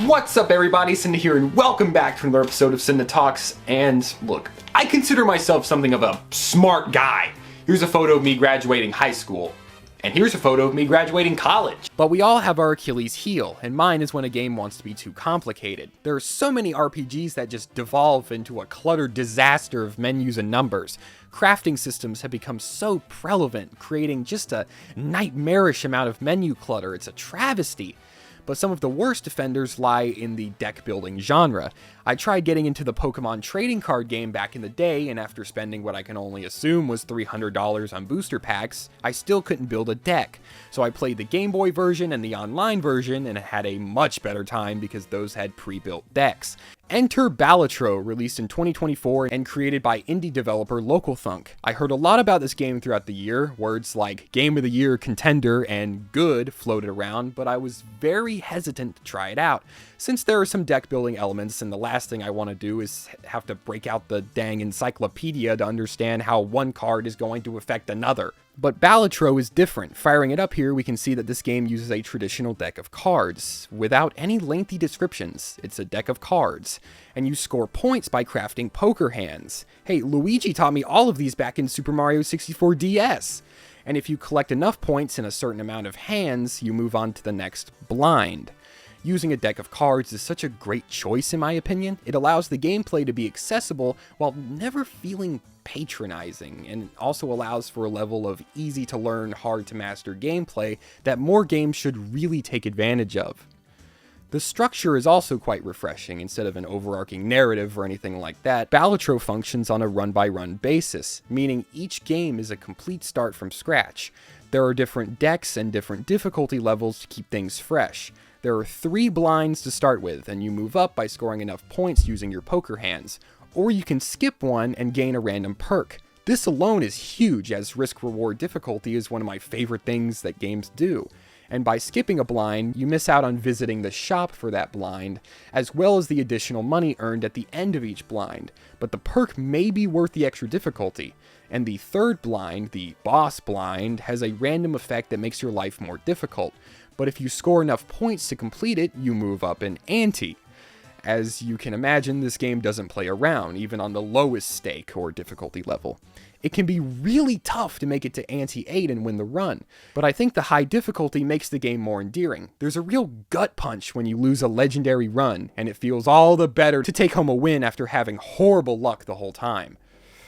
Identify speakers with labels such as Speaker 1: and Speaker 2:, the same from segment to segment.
Speaker 1: What's up everybody, Cynda here and welcome back to another episode of Cynda Talks. And look, I consider myself something of a smart guy. Here's a photo of me graduating high school. And here's a photo of me graduating college. But we all have our Achilles heel, and mine is when a game wants to be too complicated. There are so many RPGs that just devolve into a cluttered disaster of menus and numbers. Crafting systems have become so prevalent, creating just a nightmarish amount of menu clutter. It's a travesty. But some of the worst offenders lie in the deck building genre. I tried getting into the Pokemon trading card game back in the day, and after spending what I can only assume was $300 on booster packs, I still couldn't build a deck. So I played the Game Boy version and the online version, and had a much better time because those had pre-built decks. Enter Balatro, released in 2024 and created by indie developer LocalThunk. I heard a lot about this game throughout the year. Words like Game of the Year contender and good floated around, but I was very hesitant to try it out, since there are some deck building elements and the last thing I want to do is have to break out the dang encyclopedia to understand how one card is going to affect another. But Balatro is different. Firing it up here, we can see that this game uses a traditional deck of cards, without any lengthy descriptions. It's a deck of cards, and you score points by crafting poker hands. Hey, Luigi taught me all of these back in Super Mario 64 DS. And if you collect enough points in a certain amount of hands, you move on to the next blind. Using a deck of cards is such a great choice in my opinion. It allows the gameplay to be accessible while never feeling patronizing, and also allows for a level of easy to learn, hard to master gameplay that more games should really take advantage of. The structure is also quite refreshing. Instead of an overarching narrative or anything like that, Balatro functions on a run-by-run basis, meaning each game is a complete start from scratch. There are different decks and different difficulty levels to keep things fresh. There are 3 blinds to start with, and you move up by scoring enough points using your poker hands. Or you can skip one and gain a random perk. This alone is huge, as risk-reward difficulty is one of my favorite things that games do. And by skipping a blind, you miss out on visiting the shop for that blind, as well as the additional money earned at the end of each blind. But the perk may be worth the extra difficulty. And the 3rd blind, the boss blind, has a random effect that makes your life more difficult. But if you score enough points to complete it, you move up in ante. As you can imagine, this game doesn't play around, even on the lowest stake or difficulty level. It can be really tough to make it to ante 8 and win the run, but I think the high difficulty makes the game more endearing. There's a real gut punch when you lose a legendary run, and it feels all the better to take home a win after having horrible luck the whole time.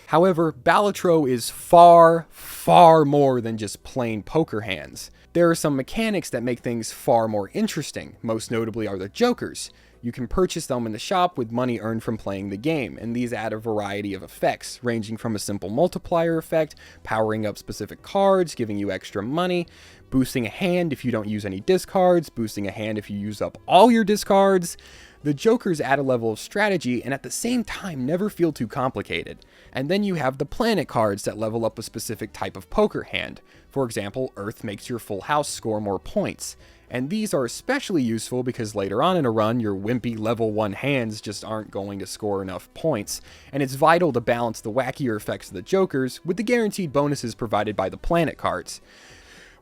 Speaker 1: However, Balatro is far, far more than just plain poker hands. There are some mechanics that make things far more interesting. Most notably are the jokers. You can purchase them in the shop with money earned from playing the game, and these add a variety of effects, ranging from a simple multiplier effect, powering up specific cards, giving you extra money, boosting a hand if you don't use any discards, boosting a hand if you use up all your discards. The jokers add a level of strategy and at the same time never feel too complicated. And then you have the planet cards that level up a specific type of poker hand. For example, Earth makes your full house score more points. And these are especially useful because later on in a run, your wimpy level 1 hands just aren't going to score enough points, and it's vital to balance the wackier effects of the jokers with the guaranteed bonuses provided by the planet cards.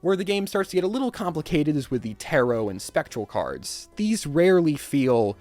Speaker 1: Where the game starts to get a little complicated is with the tarot and spectral cards. These rarely feel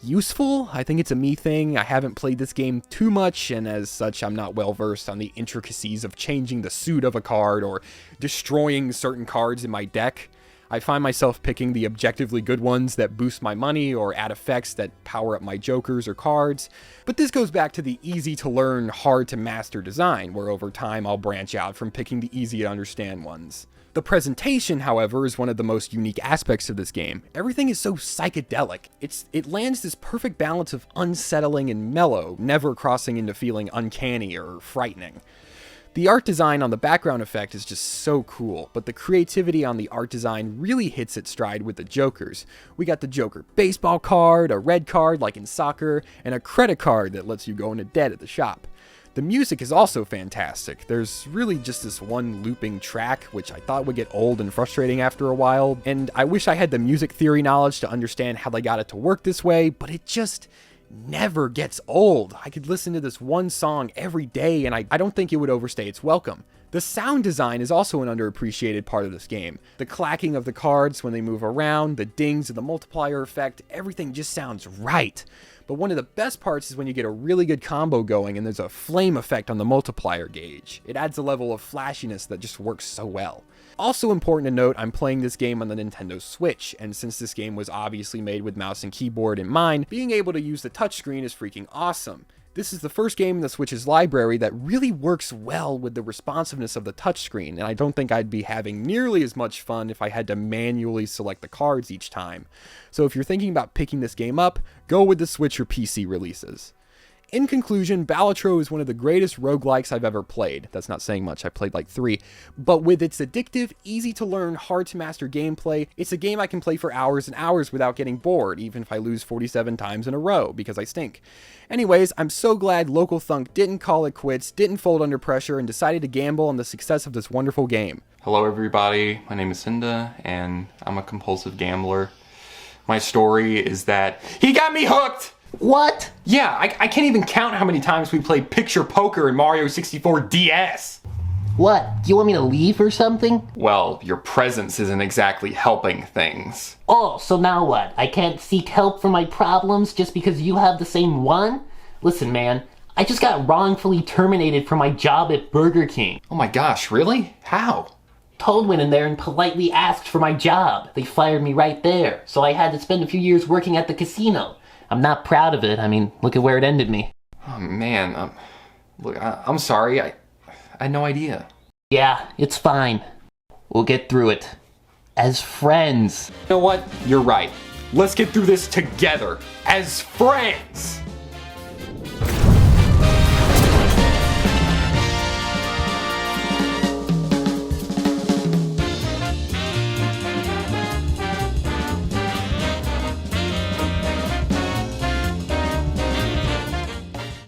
Speaker 1: useful. I think it's a me thing. I haven't played this game too much, and as such, I'm not well versed on the intricacies of changing the suit of a card or destroying certain cards in my deck. I find myself picking the objectively good ones that boost my money or add effects that power up my jokers or cards. But this goes back to the easy to learn, hard to master design, where over time I'll branch out from picking the easy to understand ones. The presentation, however, is one of the most unique aspects of this game. Everything is so psychedelic. It lands this perfect balance of unsettling and mellow, never crossing into feeling uncanny or frightening. The art design on the background effect is just so cool, but the creativity on the art design really hits its stride with the jokers. We got the Joker baseball card, a red card like in soccer, and a credit card that lets you go into debt at the shop. The music is also fantastic. There's really just this one looping track, which I thought would get old and frustrating after a while, and I wish I had the music theory knowledge to understand how they got it to work this way, but it just never gets old. I could listen to this one song every day and I don't think it would overstay its welcome. The sound design is also an underappreciated part of this game. The clacking of the cards when they move around, the dings of the multiplier effect, everything just sounds right. But one of the best parts is when you get a really good combo going and there's a flame effect on the multiplier gauge. It adds a level of flashiness that just works so well. Also important to note, I'm playing this game on the Nintendo Switch, and since this game was obviously made with mouse and keyboard in mind, being able to use the touchscreen is freaking awesome. This is the first game in the Switch's library that really works well with the responsiveness of the touchscreen, and I don't think I'd be having nearly as much fun if I had to manually select the cards each time. So if you're thinking about picking this game up, go with the Switch or PC releases. In conclusion, Balatro is one of the greatest roguelikes I've ever played. That's not saying much, I played like 3. But with its addictive, easy to learn, hard to master gameplay, it's a game I can play for hours and hours without getting bored, even if I lose 47 times in a row, because I stink. Anyways, I'm so glad Local Thunk didn't call it quits, didn't fold under pressure, and decided to gamble on the success of this wonderful game.
Speaker 2: Hello everybody, my name is Cynda, and I'm a compulsive gambler. My story is that he got me hooked!
Speaker 3: What?
Speaker 1: Yeah, I can't even count how many times we played picture poker in Mario 64 DS.
Speaker 3: What? Do you want me to leave or something?
Speaker 2: Well, your presence isn't exactly helping things.
Speaker 3: Oh, so now what? I can't seek help for my problems just because you have the same one? Listen, man, I just got wrongfully terminated from my job at Burger King.
Speaker 2: Oh my gosh, really? How?
Speaker 3: Toad went in there and politely asked for my job. They fired me right there, so I had to spend a few years working at the casino. I'm not proud of it. I mean, look at where it ended me.
Speaker 2: Oh man, look, I'm sorry, I had no idea.
Speaker 3: Yeah, it's fine. We'll get through it. As friends.
Speaker 1: You know what? You're right. Let's get through this together, as friends!